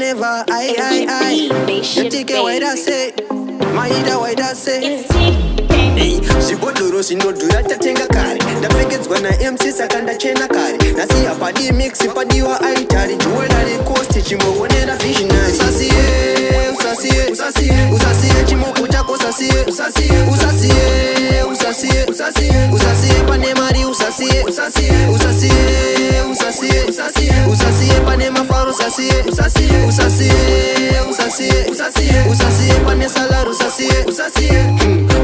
never. I. You take it what I say. My ida what I say. Hey, Sibodoro sinodura tatenga kare. The packets when I MC sakanda chena kare. Nasi apadi mix ipadiwa aitari. Juwela coast chimbo wonera visionary. Usasie chimo kuchako usasie pane mari usasie pane mafaru usasie pane salaru usasie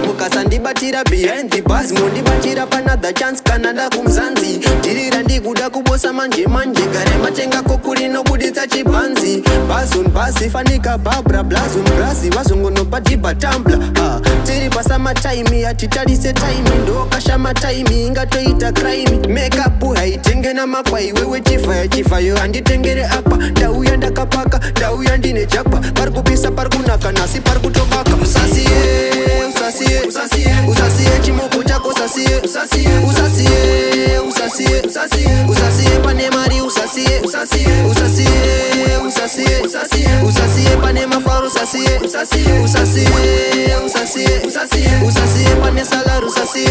mukasandi batira behind the bars mundi batira panada chance Canada kumzanzi dirira ndikuda kubosa manje gare matenga kokuri no buditsa chibanzi bazun basi fanika babra blazun brasi wazungono pati batambla tiri pasama time atitarise time ndo kashama time ingatoita crime makeup haitenge na makwai wewe chifayo anditengere apa dauya ndakapaka dauya ndine chapa parikupisa parikunaka nasi parikutobaka usasie chimoko chako usasie pane mari usasie pane mafaru usasie pane salaru usasie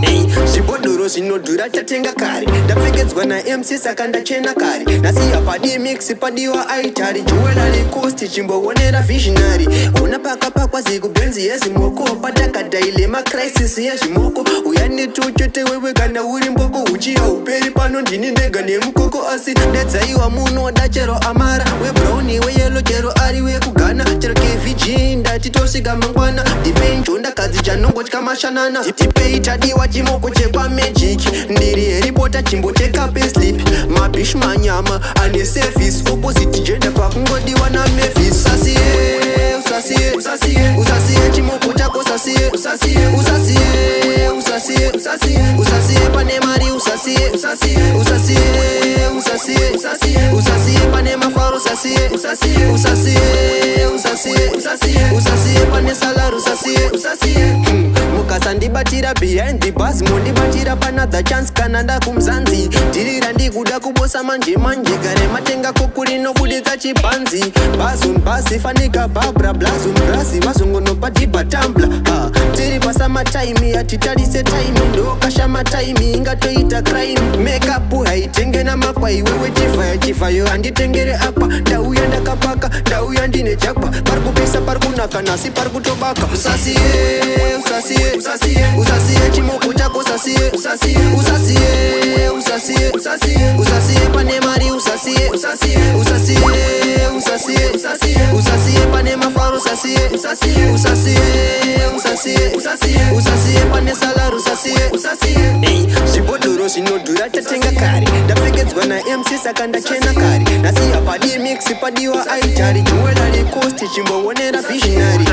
hey, Sibodoro sinodura tatenga kare. Ndapfekedzwa na MC saka ndachena kare. Nasi apadi mix padiwa aitari. Juwela coast chimbo wonera visionary. Unapaka pakwa ziku benzi yezi moko. Pataka daile ma crisis yezi moko. Uyani tuchote wewe kana uri mboko. Uchia uperi pano ndini ndega ne mkoko asi. Netza iwa muno dachero amara. We brownie we yellow jero ari we kugana. Chero KVG ndati tosika mangwana. Dipenjo ndakazi chanongo chikama shanana. Tipei chadiwa chimoko chekwa magic. Ndiri reporter chimbo cheka pay slip. Mabish manyama ane service. Opposite gender pakungodiwa na mefis. Usasie chimoko chako usasie pane mari usasie pane mafaru usasie pane salaru usasie mukasandi batira behind the bars mundi batira panada chance Canada kumzanzi dirira ndikuda kubosa manje gare matenga kokuri no buditsa chibanzi bazun basi fanika babra blazun brasi wazungono pati batambla tiri pasama time atitarise time ndo kashama time ingatoita crime makeup haitenge na makwai wewe chifayo anditengere apa dauya ndakapaka dauya ndine chapa parikupisa parikunaka nasi parikutobaka usasie chimoko chako usasie pane mari usasie pane mafaru usasie pane salaru usasie hey, Sibodoro sinodura tatenga kare. Ndapfekedzwa na MC saka ndachena kare. Nasi apadi mix padiwa aitari. Juwela coast chimbo wonera visionary.